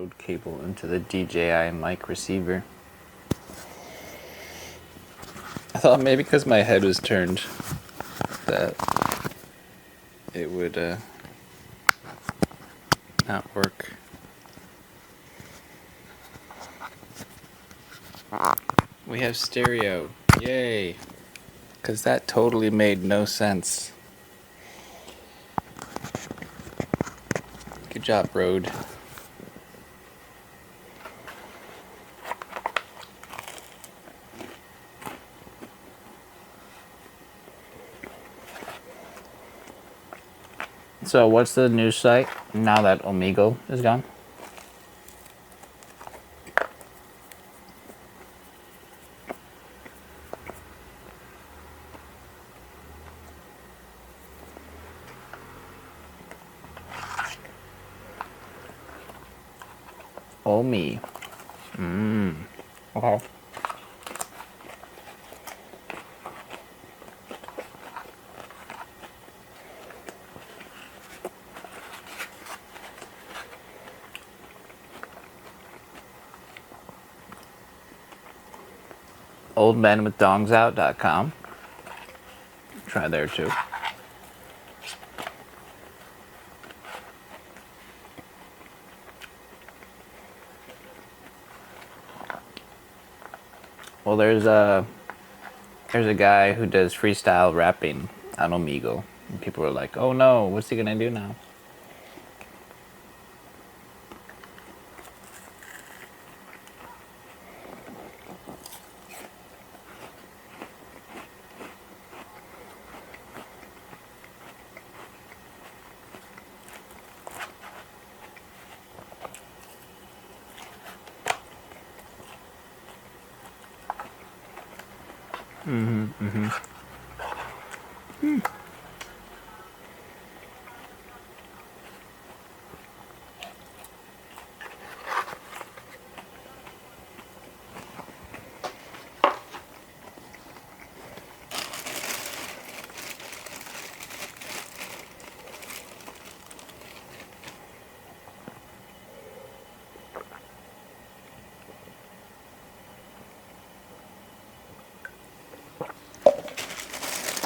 Rode cable into the DJI mic receiver. I thought maybe because my head was turned that it would not work. We have stereo. Yay! Because that totally made no sense. Good job, Rode. So what's the news site now that Omegle is gone? Omi. Okay. oldmenwithdongsout.com. Try there too. Well, there's a guy who does freestyle rapping on Omegle. And people are like, oh no, what's he gonna do now?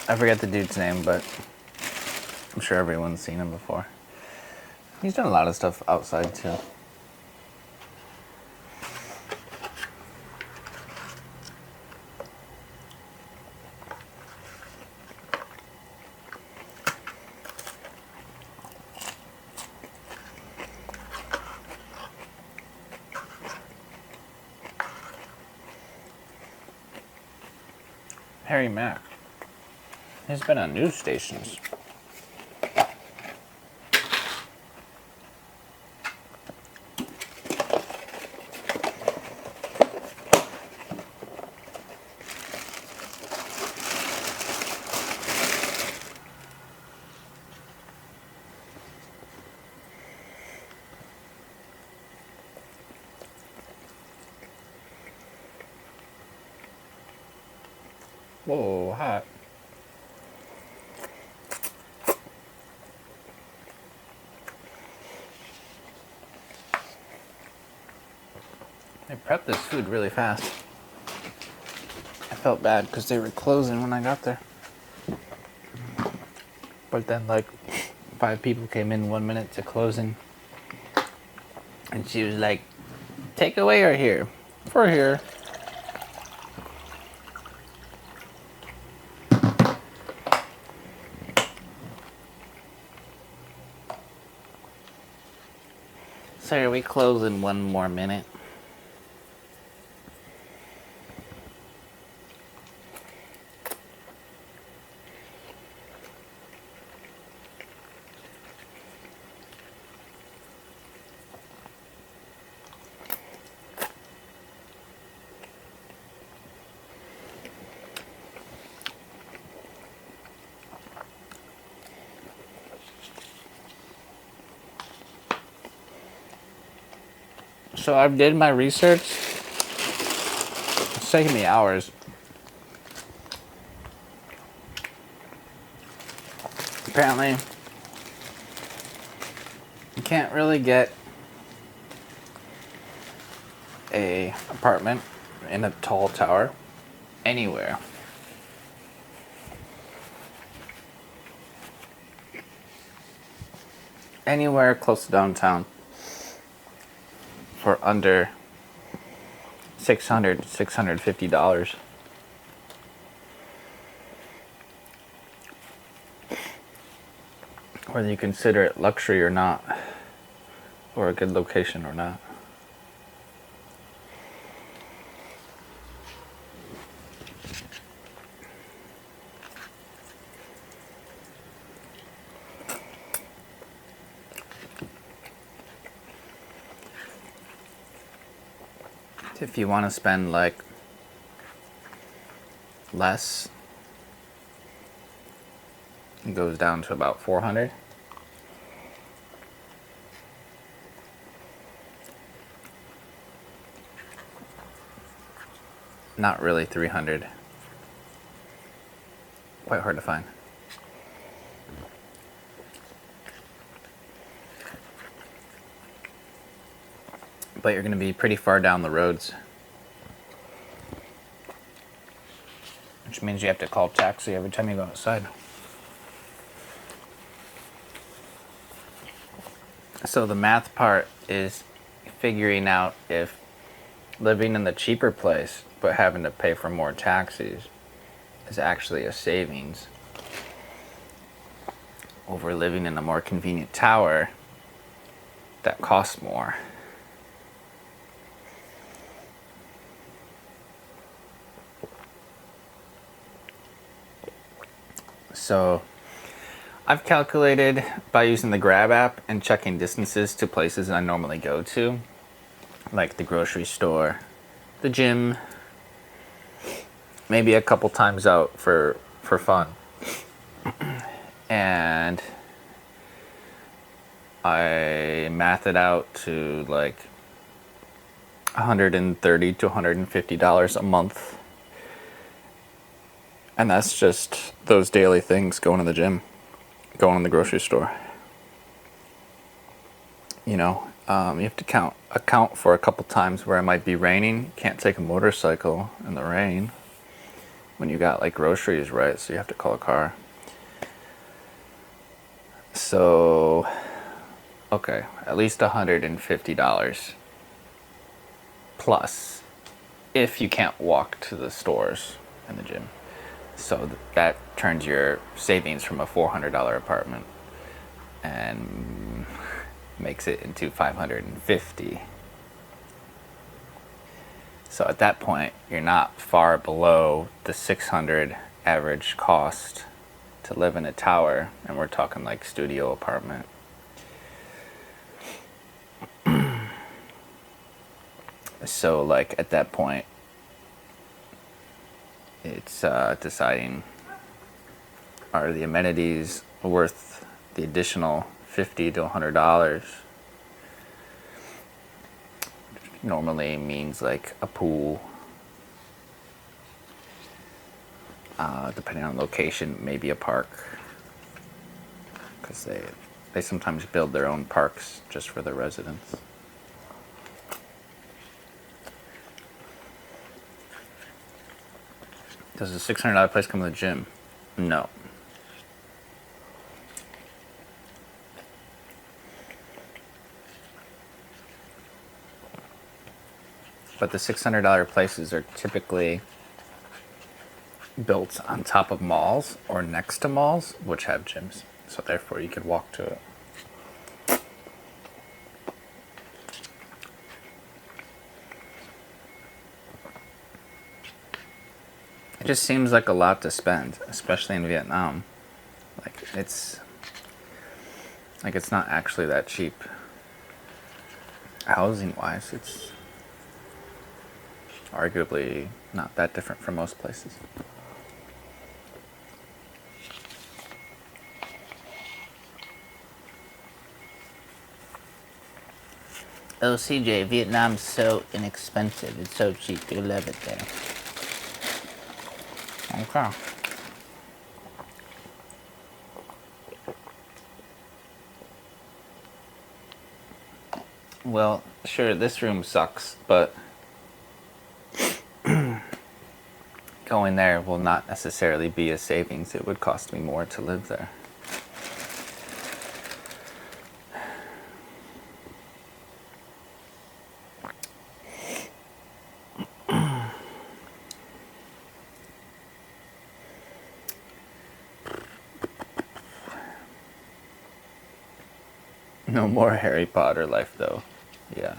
I forget the dude's name, but I'm sure everyone's seen him before. He's done a lot of stuff outside too. Harry Mack. He's been on news stations. Whoa, hot. They prepped this food really fast. I felt bad because they were closing when I got there. But then like 5 people came in 1 minute to closing. And she was like, takeaway or here? For here. Sir, we close in 1 more minute. So I've did my research. It's taking me hours. Apparently, you can't really get a apartment in a tall tower anywhere. Anywhere close to downtown for under $650. Whether you consider it luxury or not, or a good location or not. If you want to spend like less, it goes down to about 400. Not really 300. Quite hard to find. But you're going to be pretty far down the roads, which means you have to call taxi every time you go outside. So the math part is figuring out if living in the cheaper place but having to pay for more taxis is actually a savings over living in a more convenient tower that costs more. So I've calculated by using the Grab app and checking distances to places I normally go to, like the grocery store, the gym, maybe a couple times out for fun. And I math it out to like $130 to $150 a month. And that's just those daily things, going to the gym, going to the grocery store. You know, you have to account for a couple times where it might be raining. You can't take a motorcycle in the rain when you got like groceries, right? So you have to call a car. So, okay, at least $150 plus if you can't walk to the stores and the gym. So that turns your savings from a $400 apartment and makes it into $550. So at that point, you're not far below the $600 average cost to live in a tower, and we're talking like studio apartment. So like at that point, it's deciding, are the amenities worth the additional $50 to $100? Normally means like a pool, depending on location, maybe a park, because they sometimes build their own parks just for the residents. Does a $600 place come with a gym? No. But the $600 places are typically built on top of malls or next to malls, which have gyms. So therefore you could walk to it. It just seems like a lot to spend, especially in Vietnam. It's not actually that cheap. Housing wise, it's arguably not that different from most places. Oh, CJ, Vietnam's so inexpensive. It's so cheap. You love it there. Okay. Well, sure, this room sucks, but going there will not necessarily be a savings. It would cost me more to live there. No more Harry Potter life, though. Yeah.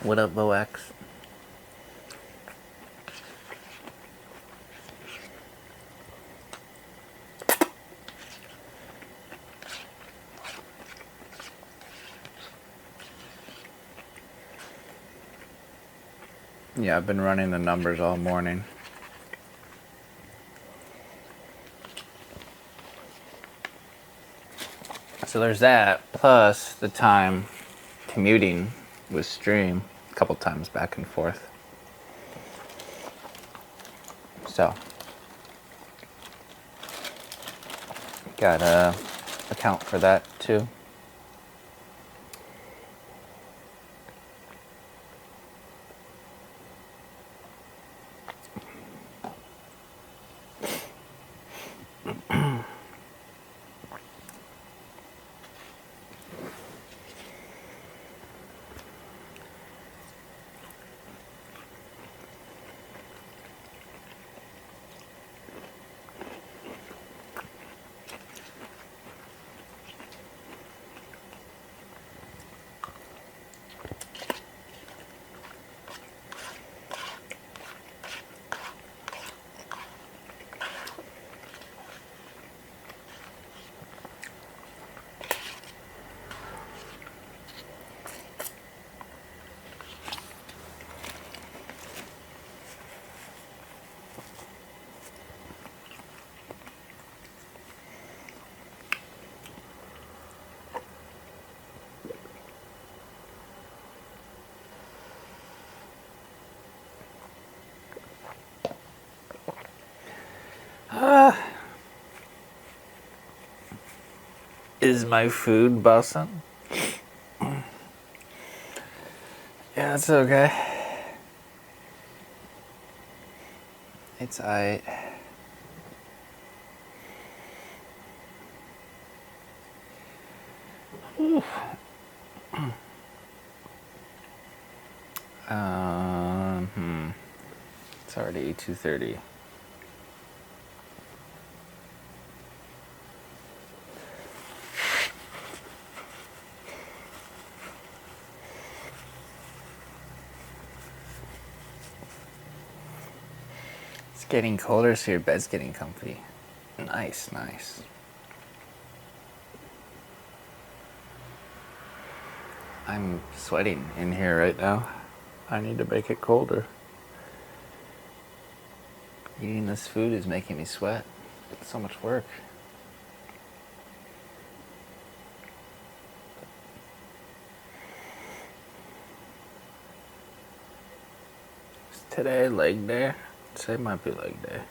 What up, Boax? Yeah, I've been running the numbers all morning. So there's that, plus the time commuting with Stream a couple times back and forth. So, gotta account for that too. Is my food bussin'? Yeah, it's okay. It's aight. It's already 2:30. It's getting colder, so your bed's getting comfy. Nice, nice. I'm sweating in here right now. I need to make it colder. Eating this food is making me sweat. It's so much work. Is today leg day? Today might be leg day.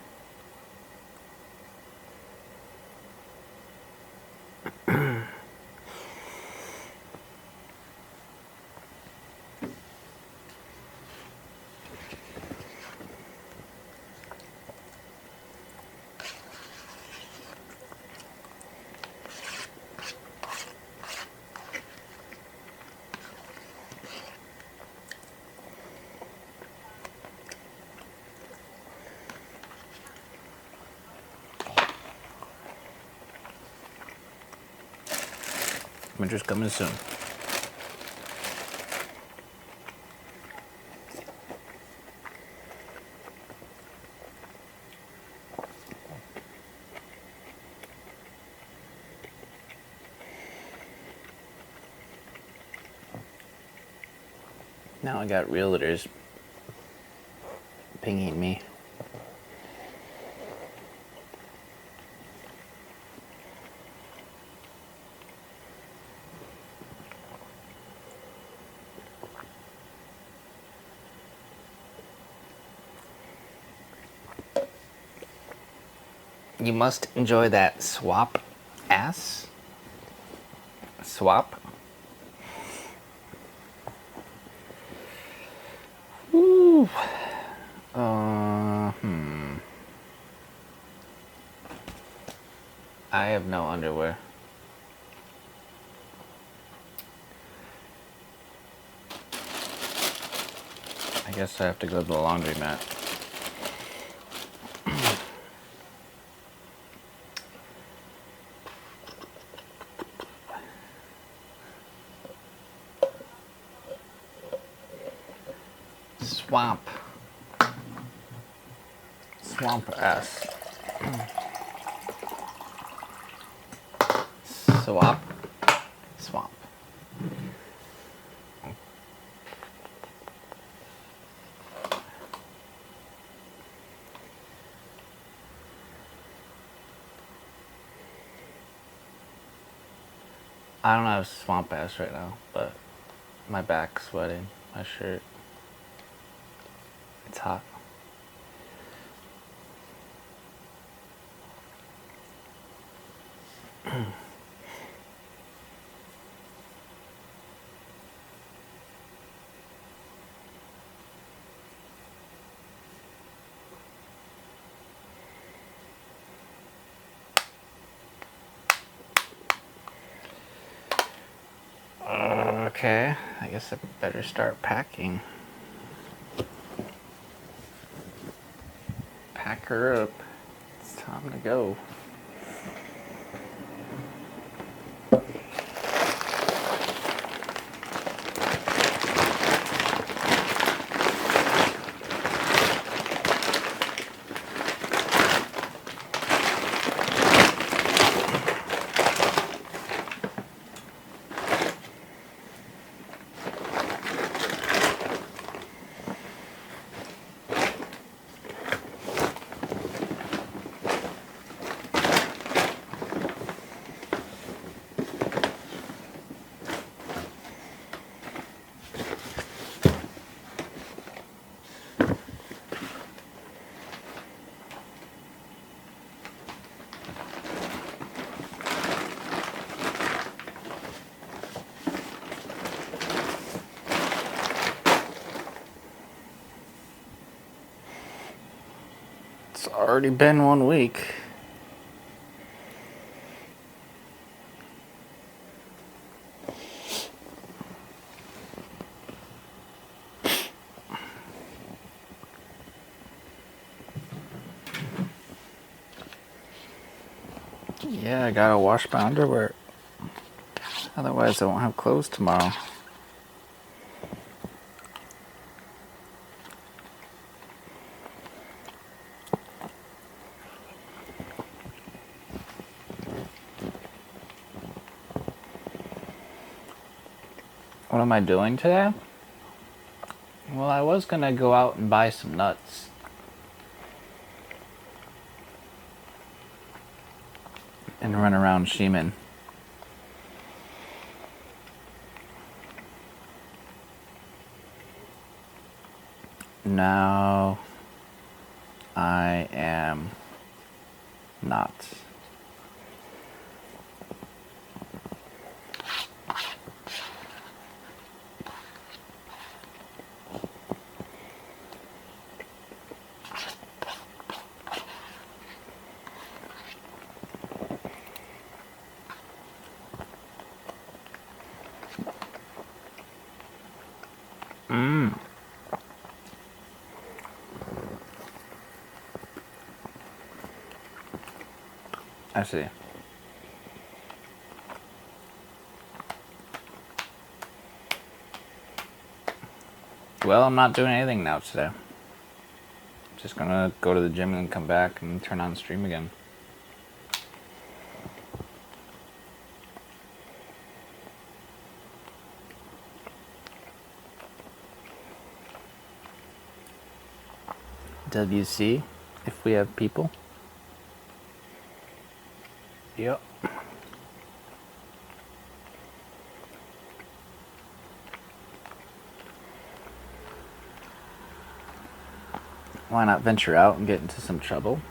Winter's coming soon. Now I got realtors pinging me. You must enjoy that swap ass. Swap. Ooh. I have no underwear. I guess I have to go to the laundromat. Swamp. Swamp ass. Swap. Swamp. I don't have swamp ass right now, but my back's sweating. My shirt. It's hot. Okay, I guess I better start packing. Pack her up. It's time to go. It's already been 1 week. Yeah, I gotta wash my underwear. Otherwise, I won't have clothes tomorrow. What am I doing today? Well, I was gonna go out and buy some nuts. And run around Sheeman. Now I am not. I see. Well, I'm not doing anything now today. Just gonna go to the gym and come back and turn on stream again. WC, if we have people. Yep. Why not venture out and get into some trouble?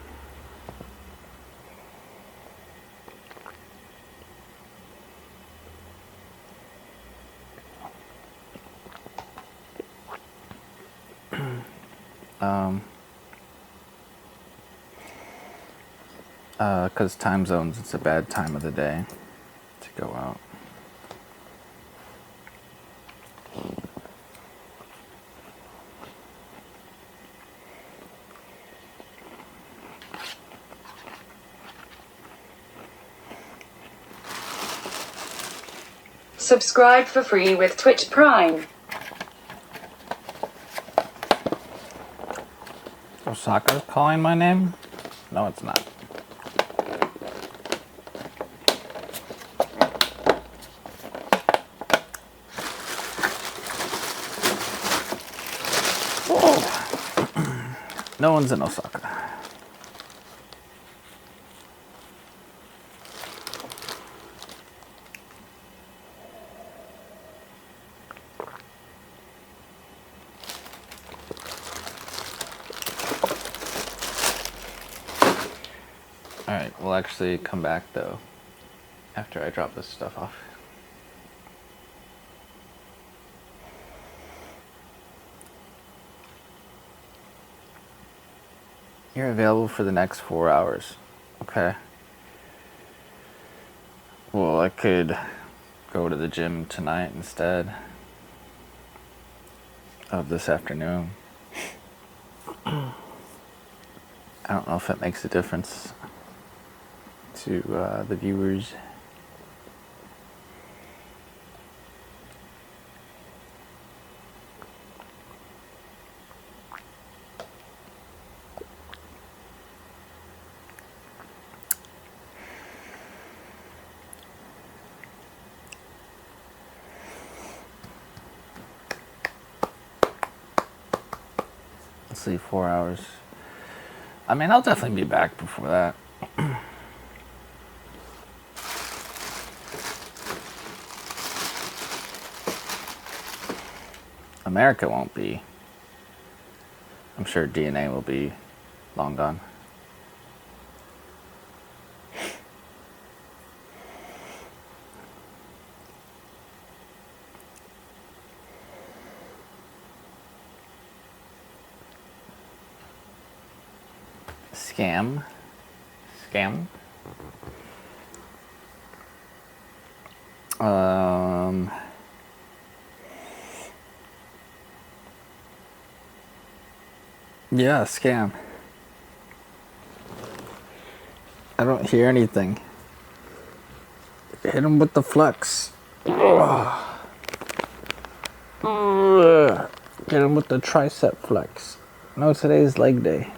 Because time zones, it's a bad time of the day to go out. Subscribe for free with Twitch Prime. Osaka's calling my name? No, it's not. No one's in Osaka. Alright, we'll actually come back though after I drop this stuff off. You're available for the next 4 hours. Okay. Well, I could go to the gym tonight instead of this afternoon. I don't know if it makes a difference to the viewers. Let's see, 4 hours. I mean, I'll definitely be back before that. America won't be. I'm sure DNA will be long gone. Scam. Yeah, scam. I don't hear anything. Hit him with the flex. Get him with the tricep flex. No, today's leg day.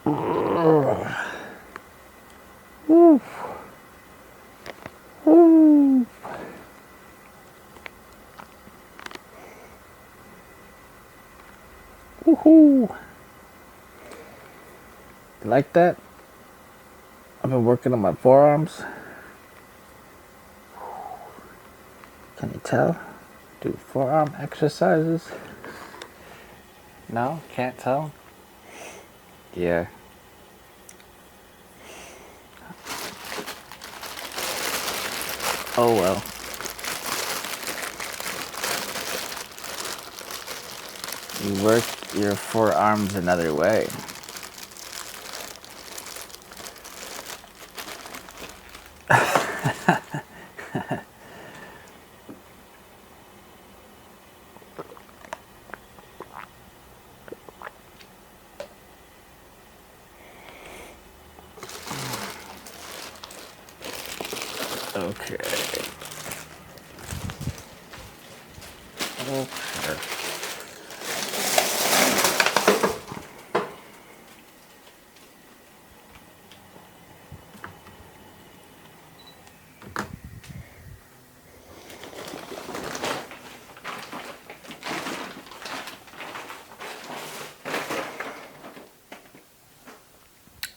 Woohoo! You like that? I've been working on my forearms. Can you tell? Do forearm exercises. No? Can't tell? Yeah. Oh well. You work your forearms another way. Okay.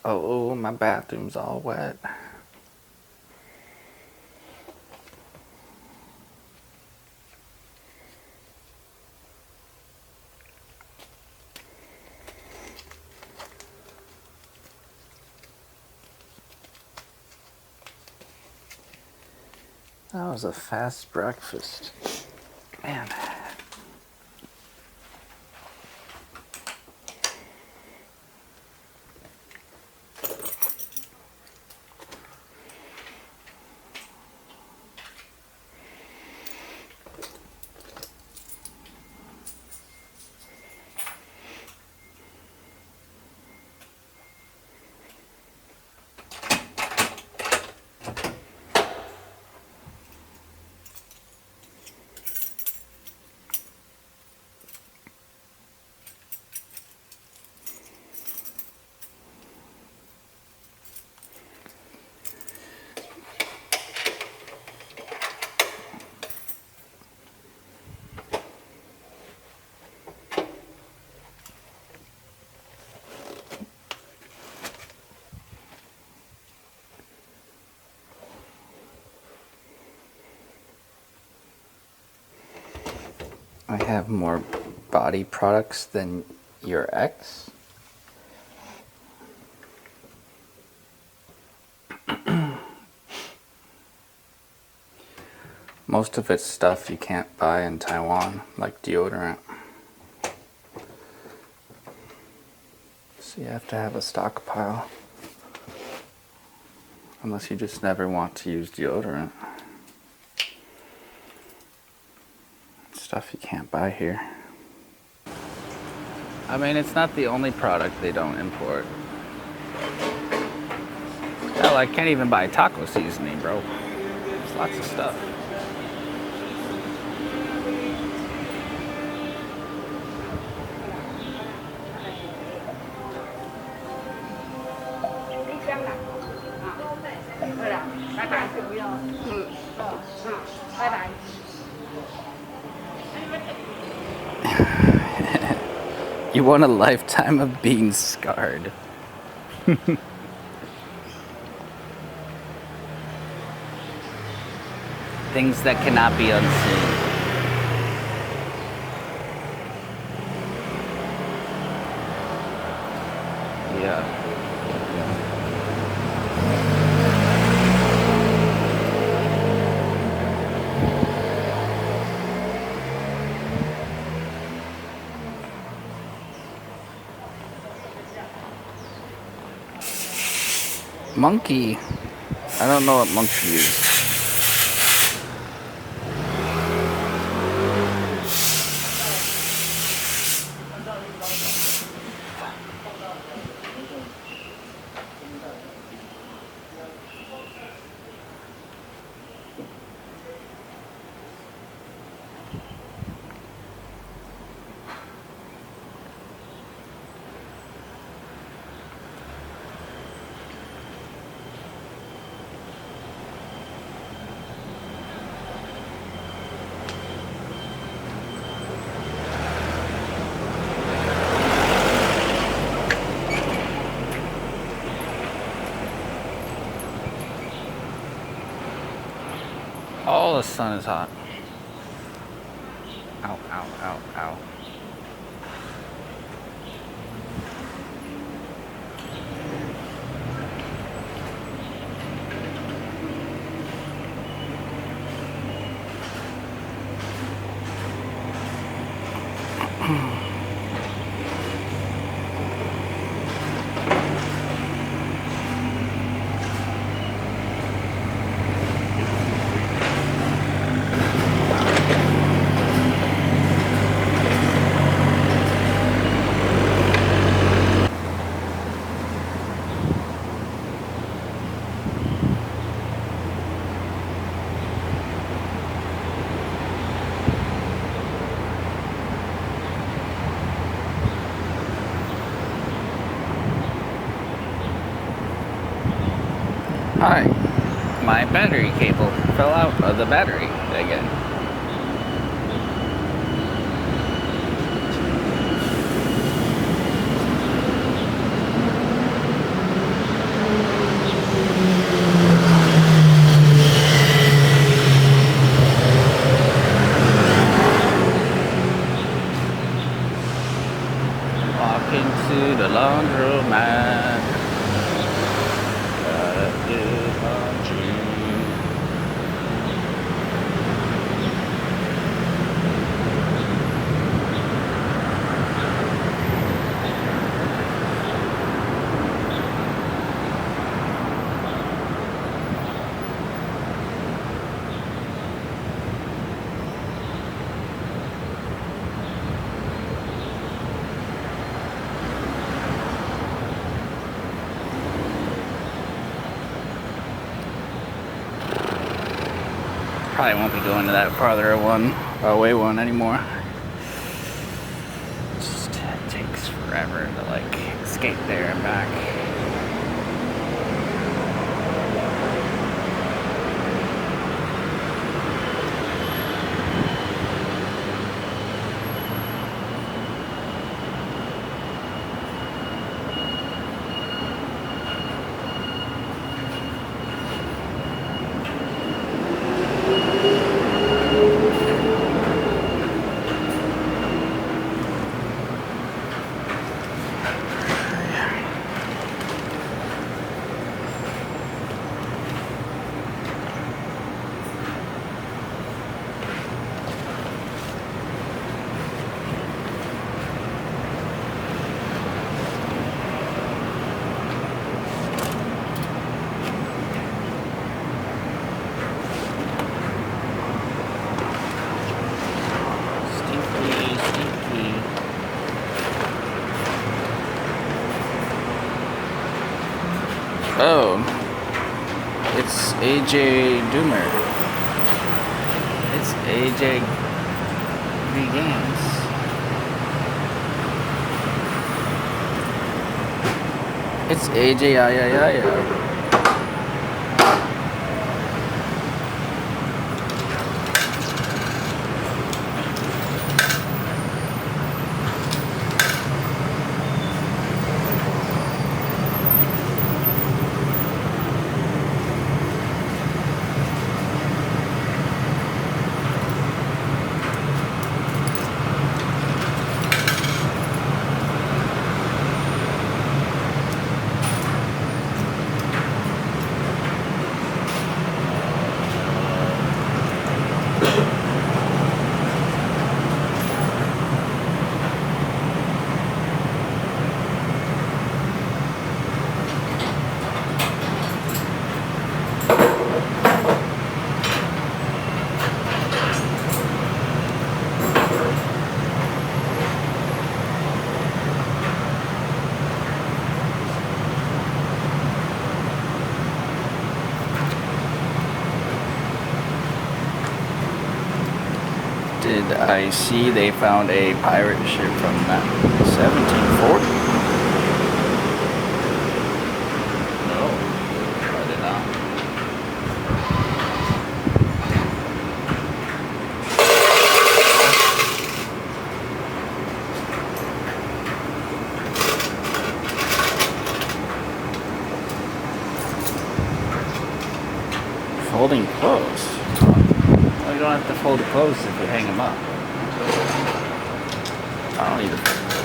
Oh, my bathroom's all wet. That was a fast breakfast. Man. I have more body products than your ex. Most of it's stuff you can't buy in Taiwan, like deodorant. So you have to have a stockpile. Unless you just never want to use deodorant. Stuff you can't buy here. I mean, it's not the only product they don't import. Hell, I can't even buy taco seasoning, bro. There's lots of stuff. You want a lifetime of being scarred. Things that cannot be unseen. Yeah. Monkey. I don't know what monkey is. Oh, the sun is hot. Ow, ow, ow, ow. Hi, my battery cable fell out of the battery again. Walking to the laundromat. Gotta do laundry. Probably won't be going to that farther away one anymore. It just takes forever to like skate there and back. Oh, it's AJ Doomer. It's AJ V Games. It's AJ Ayayaya. Did I see they found a pirate ship from 1740? No, I did not. Folding clothes. Well, you don't have to fold the clothes if you hang them up. I don't need to fold the clothes.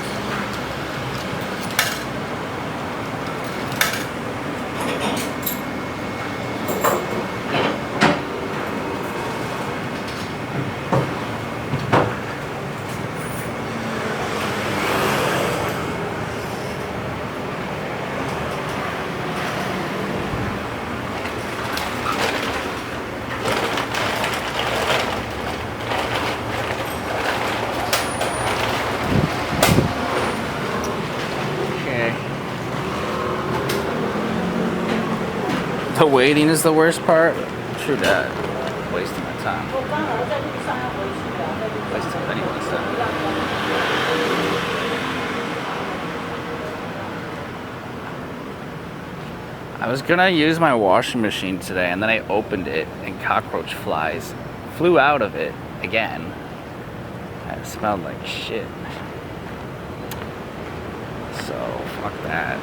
The waiting is the worst part. True that. Wasting my time. Wasting anyone's time. I was gonna use my washing machine today, and then I opened it, and cockroach flies flew out of it again. It smelled like shit. So fuck that.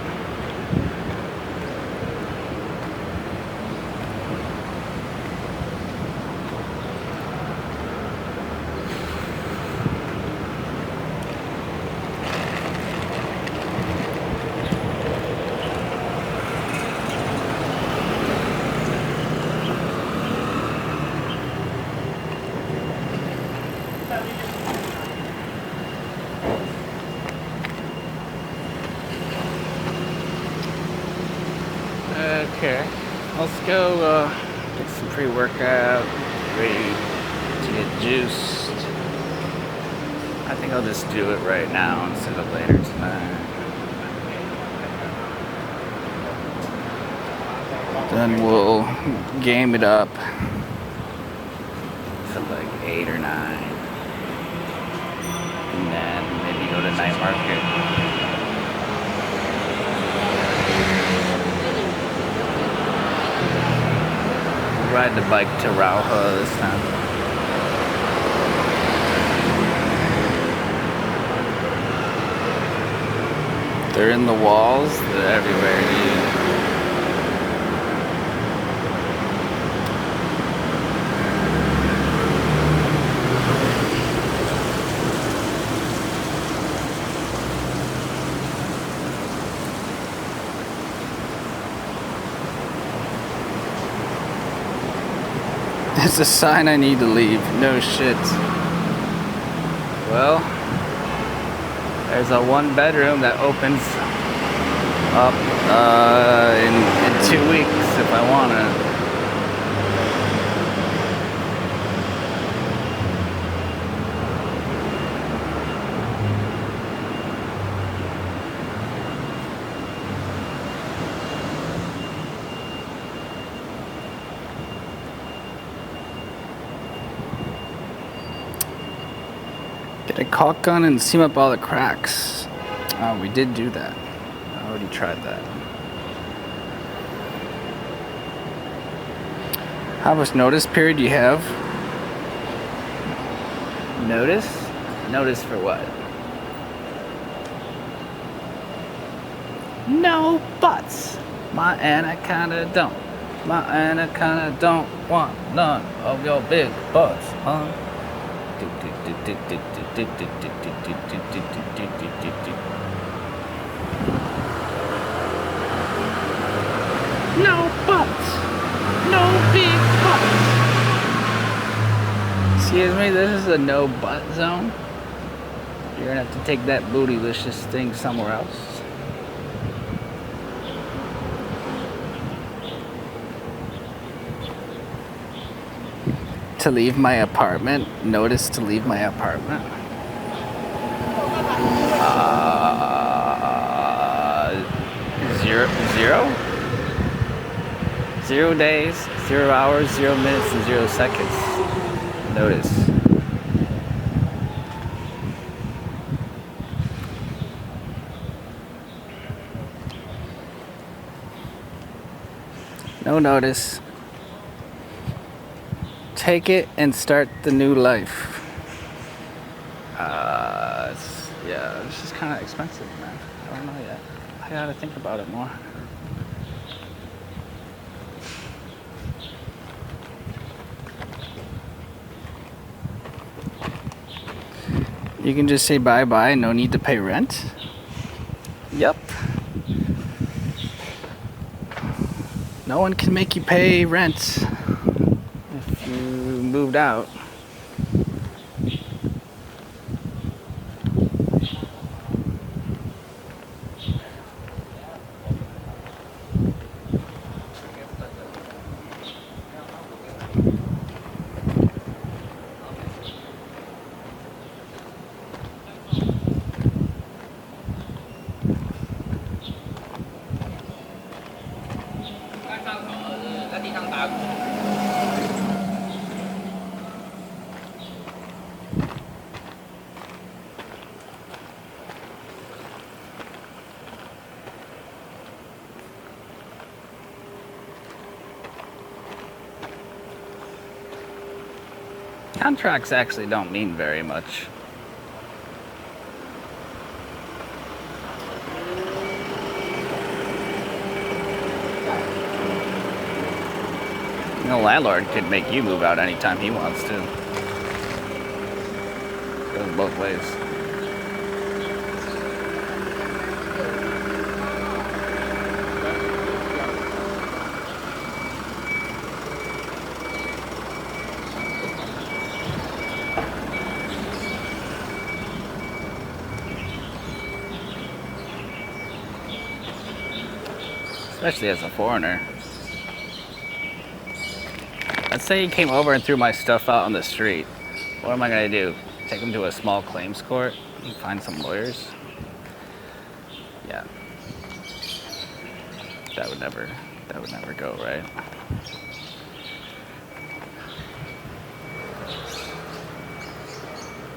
Okay, let's go get some pre-workout, ready to get juiced. I think I'll just do it right now instead of later tonight. Then we'll game it up to like 8 or 9. And then maybe go to night market. Ride the bike to Rauha this time. They're in the walls, they're everywhere, dude. It's a sign I need to leave. No shit. Well, there's a 1-bedroom that opens up in 2 weeks if I want it. Get a caulk gun and seam up all the cracks. Oh, we did do that. I already tried that. How much notice period do you have? Notice? Notice for what? No buts. My anaconda don't. My anaconda don't want none of your big butts, huh? No butts. No big butts. Excuse me, this is a no butt zone. You're gonna have to take that bootylicious thing somewhere else. To leave my apartment. Notice to leave my apartment. 0 days, 0 hours, 0 minutes, and 0 seconds. Notice. No notice. Take it and start the new life. It's just kind of expensive, man. I don't know yet. I gotta think about it more. You can just say bye-bye, no need to pay rent? Yep. No one can make you pay rent if you moved out. Contracts actually don't mean very much. The landlord could make you move out anytime he wants to. Goes both ways. Especially as a foreigner. Let's say he came over and threw my stuff out on the street. What am I gonna do? Take him to a small claims court and find some lawyers? Yeah. That would never go right.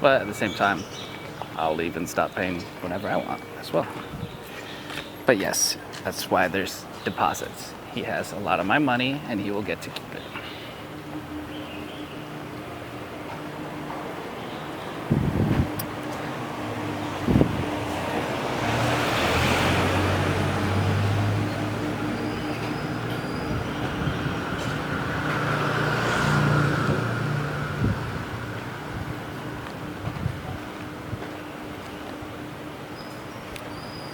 But at the same time, I'll leave and stop paying whenever I want as well. But yes, that's why there's deposits. He has a lot of my money and he will get to keep it.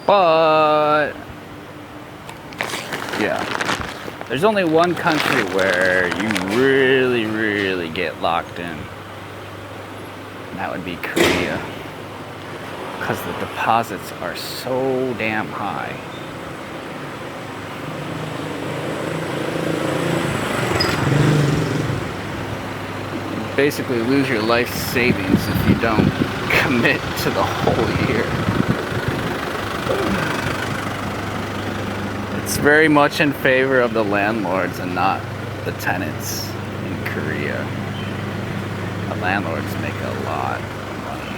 But yeah, there's only one country where you really get locked in, and that would be Korea, because the deposits are so damn high. You basically lose your life savings if you don't commit to the whole year. It's very much in favor of the landlords and not the tenants in Korea. The landlords make a lot of money.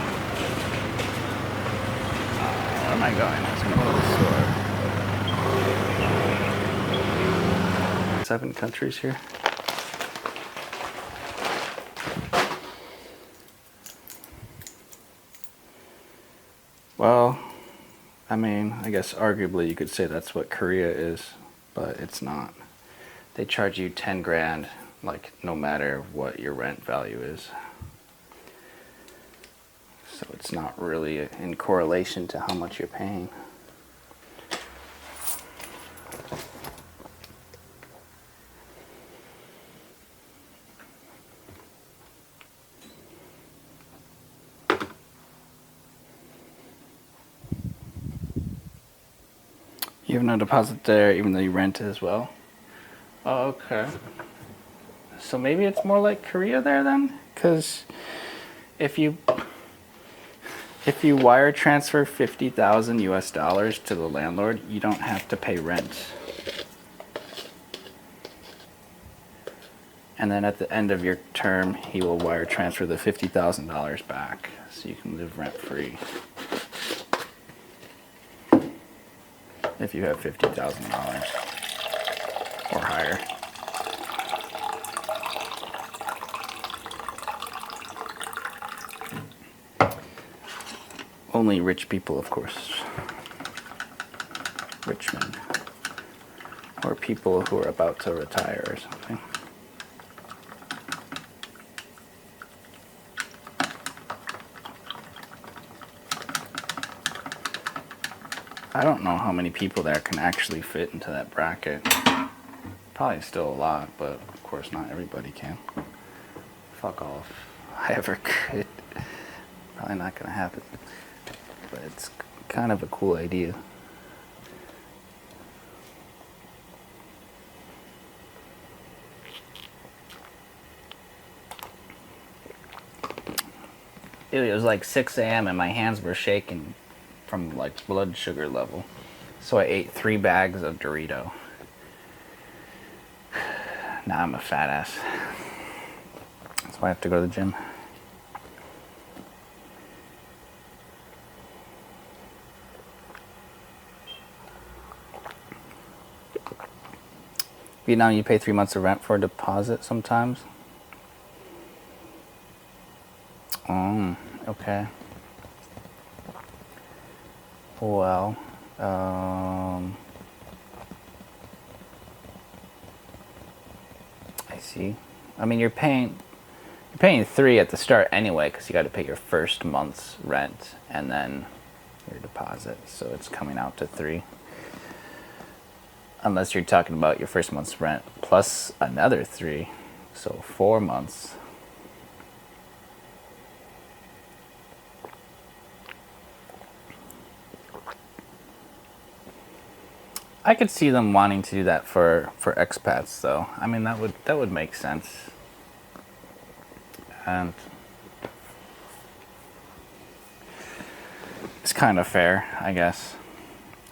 Where am I going? I was going to go to the store. 7 countries here. Well, I mean, I guess arguably you could say that's what Korea is, but it's not. They charge you 10 grand, like no matter what your rent value is. So it's not really in correlation to how much you're paying. You have no deposit there, even though you rent as well? Oh, okay. So maybe it's more like Korea there then? Because if you wire transfer 50,000 US dollars to the landlord, you don't have to pay rent. And then at the end of your term, he will wire transfer the $50,000 back, so you can live rent free. If you have $50,000 or higher. Only rich people, of course. Rich men. Or people who are about to retire or something. I don't know how many people there can actually fit into that bracket. Probably still a lot, but of course not everybody can. Fuck off. I ever could. Probably not gonna happen. But it's kind of a cool idea. It was like 6 a.m. and my hands were shaking from like blood sugar level. So I ate 3 bags of Dorito. Now I'm a fat ass. That's why I have to go to the gym. Vietnam, you pay 3 months of rent for a deposit sometimes? Oh, okay. Well, I see. I mean, you're paying 3 at the start anyway, because you got to pay your first month's rent and then your deposit. So it's coming out to 3. Unless you're talking about your first month's rent plus another 3, so 4 months. I could see them wanting to do that for expats, though. I mean, that would make sense. And it's kind of fair, I guess.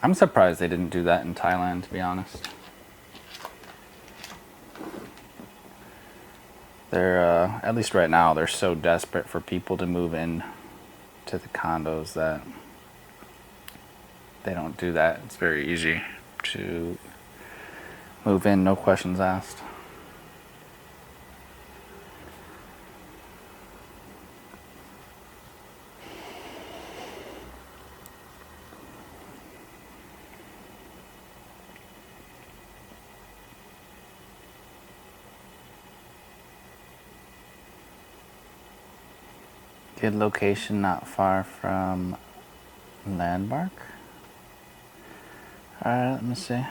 I'm surprised they didn't do that in Thailand, to be honest. They're at least right now they're so desperate for people to move in to the condos that they don't do that. It's very easy to move in, no questions asked. Good location, not far from Landmark. Alright, let me see.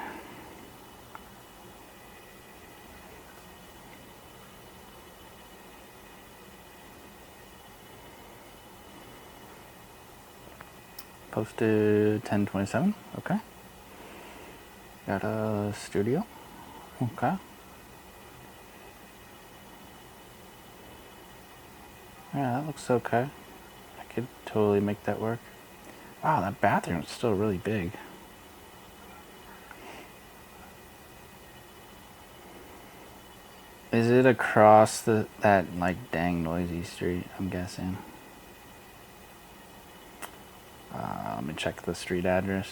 Posted 1027. Okay. Got a studio. Okay. Yeah, that looks okay. I could totally make that work. Wow, that bathroom is still really big. Is it across that like dang noisy street? I'm guessing. Let me check the street address.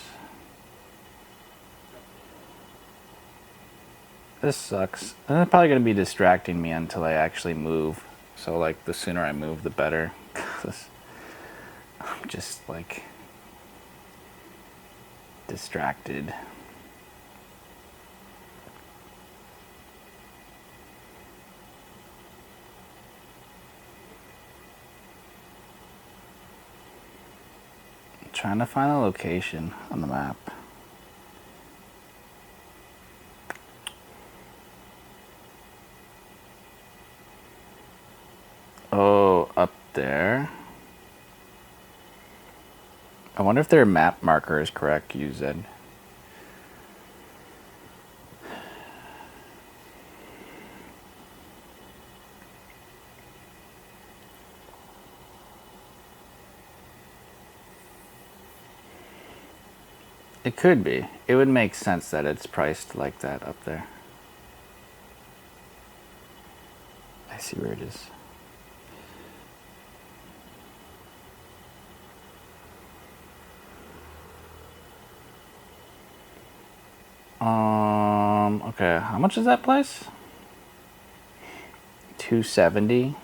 This sucks. And it's probably gonna be distracting me until I actually move. So like the sooner I move, the better. 'Cause I'm just like distracted. Trying to find a location on the map. Oh, up there. I wonder if their map marker is correct, UZ. It could be. It would make sense that it's priced like that up there. I see where it is. Okay, how much is that place? 270.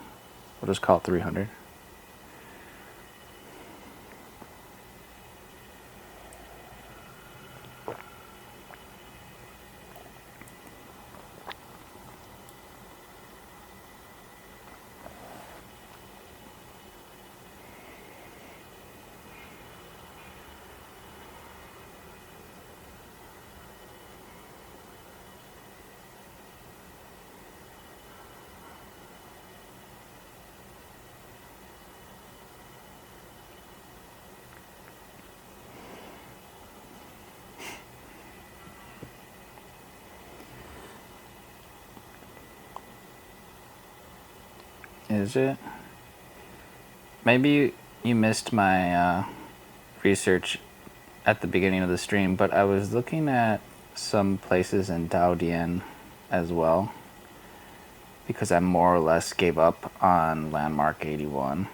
We'll just call it 300. Is it? Maybe you missed my research at the beginning of the stream, but I was looking at some places in Taipei as well, because I more or less gave up on Landmark 81.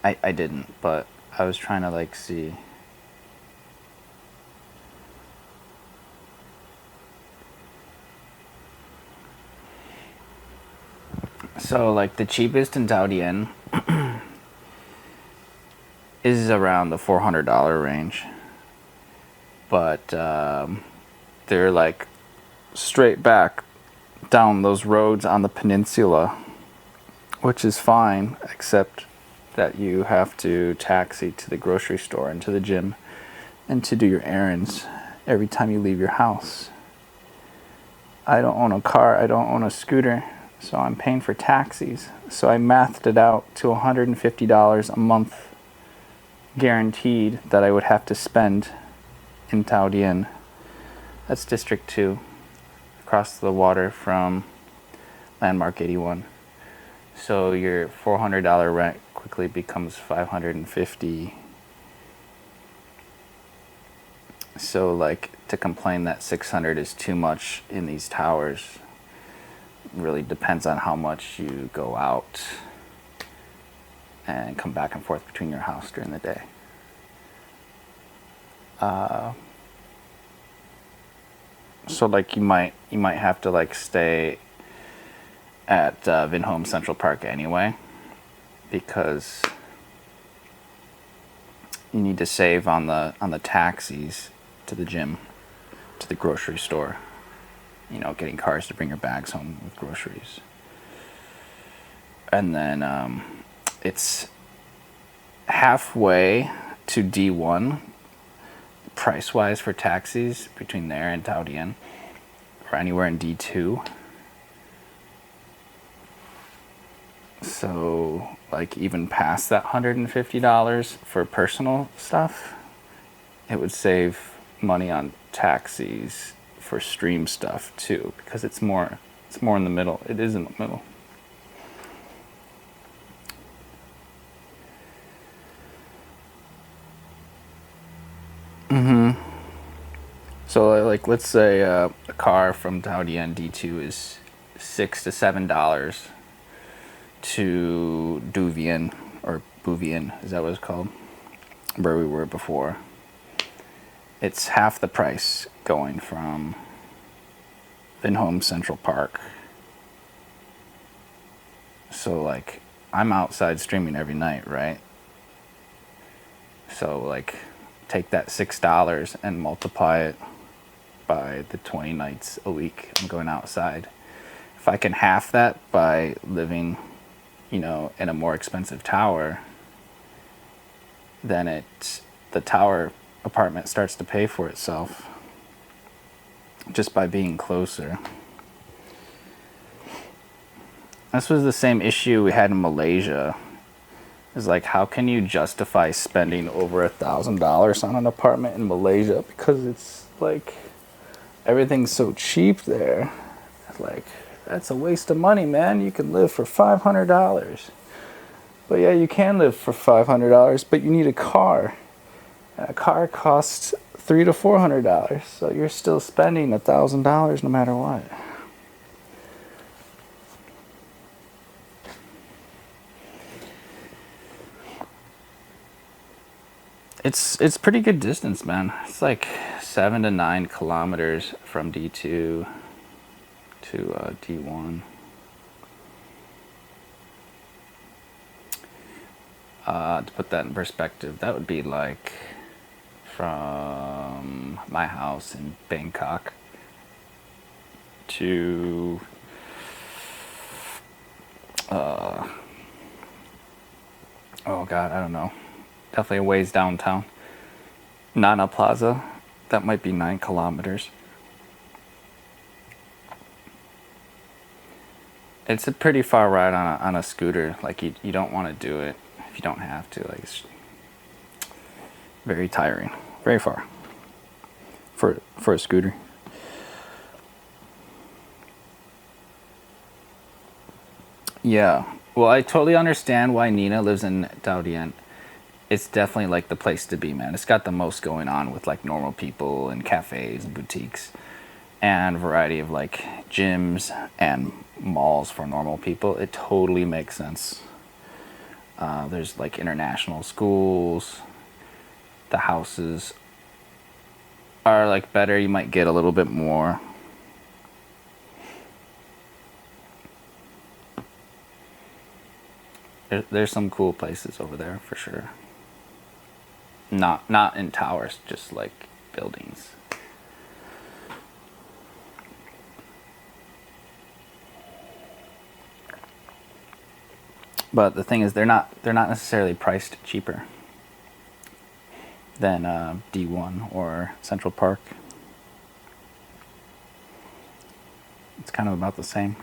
I didn't, but I was trying to like see. So like the cheapest in Taipei is around the $400 range, but they're like straight back down those roads on the peninsula, which is fine, except that you have to taxi to the grocery store and to the gym and to do your errands every time you leave your house. I don't own a car, I don't own a scooter, so I'm paying for taxis. So I mathed it out to $150 a month guaranteed that I would have to spend in Taipei. That's District 2, across the water from Landmark 81. So your $400 rent quickly becomes $550. So like to complain that $600 is too much in these towers, really depends on how much you go out and come back and forth between your house during the day. So like you might have to like stay at Vinhome Central Park anyway, because you need to save on the taxis to the gym, to the grocery store. You know, getting cars to bring your bags home with groceries. And then it's halfway to D1 price-wise for taxis between there and Taotian, or anywhere in D2. So like even past that $150 for personal stuff, it would save money on taxis for stream stuff too, because it's more in the middle. It is in the middle. So like let's say a car from Taotian D2 is $6 to $7 to Duvian, or Bouvian, is that what it's called? Where we were before. It's half the price going from Vinhome Central Park. So like I'm outside streaming every night, right? So like take that $6 and multiply it by the 20 nights a week I'm going outside. If I can half that by living, you know, in a more expensive tower, then the tower apartment starts to pay for itself just by being closer. This was the same issue we had in Malaysia. It's like, how can you justify spending over $1,000 on an apartment in Malaysia? Because it's like everything's so cheap there. Like, that's a waste of money, man. You can live for $500. But yeah, you can live for $500, but you need a car. And a car costs $300 to $400. So you're still spending $1,000 no matter what. It's pretty good distance, man. It's like 7 to 9 kilometers from D2 to D1. To put that in perspective, that would be like from my house in Bangkok to oh god, I don't know. Definitely a ways downtown. Nana Plaza, that might be 9 kilometers. It's a pretty far ride on a scooter. Like you don't want to do it if you don't have to. Like it's very tiring, very far for a scooter. Yeah, well, I totally understand why Nina lives in Taotian. It's definitely like the place to be, man. It's got the most going on with like normal people and cafes and boutiques and variety of like gyms and malls for normal people. It totally makes sense. There's like international schools. The houses are like better. You might get a little bit more. There's some cool places over there for sure. Not in towers, just like buildings. But the thing is, they're not necessarily priced cheaper than D1 or Central Park. It's kind of about the same.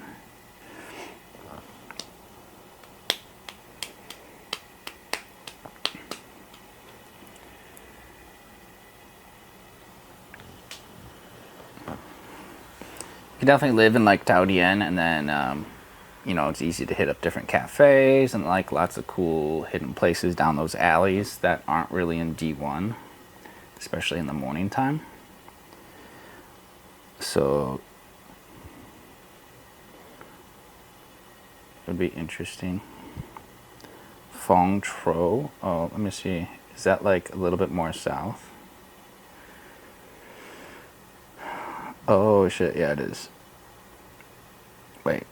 You can definitely live in like Taotian, and then you know, it's easy to hit up different cafes and like lots of cool hidden places down those alleys that aren't really in D1, especially in the morning time. So would be interesting. Fong Tro. Oh, let me see. Is that like a little bit more south? Oh shit, yeah it is. Wait.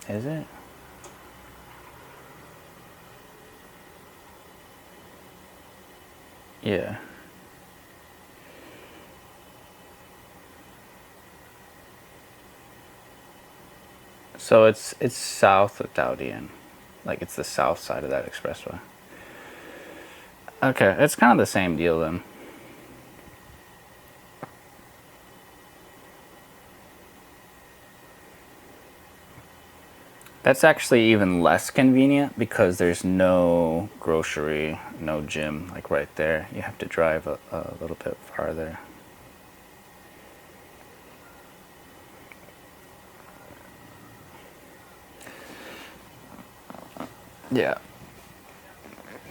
Is it? Yeah. So it's south of Dalian. Like it's the south side of that expressway. Okay, it's kind of the same deal then. That's actually even less convenient because there's no grocery, no gym, like right there. You have to drive a little bit farther. Yeah.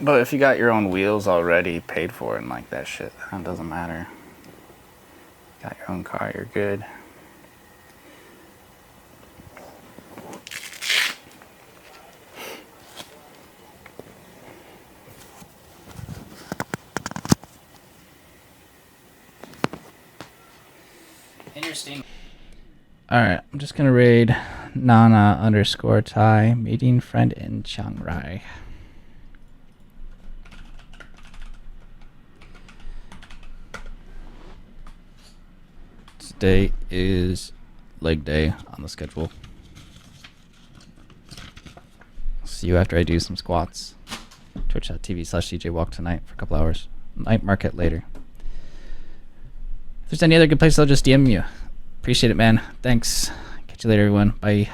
But if you got your own wheels already paid for and like that shit, that doesn't matter. Got your own car, you're good. Interesting. Alright, I'm just gonna raid Nana _ Thai, meeting friend in Chiang Rai. Today is leg day on the schedule. See you after I do some squats. Twitch.tv/DJWalk tonight for a couple hours. Night market later. If there's any other good place, I'll just DM you. Appreciate it, man. Thanks. Catch you later, everyone. Bye.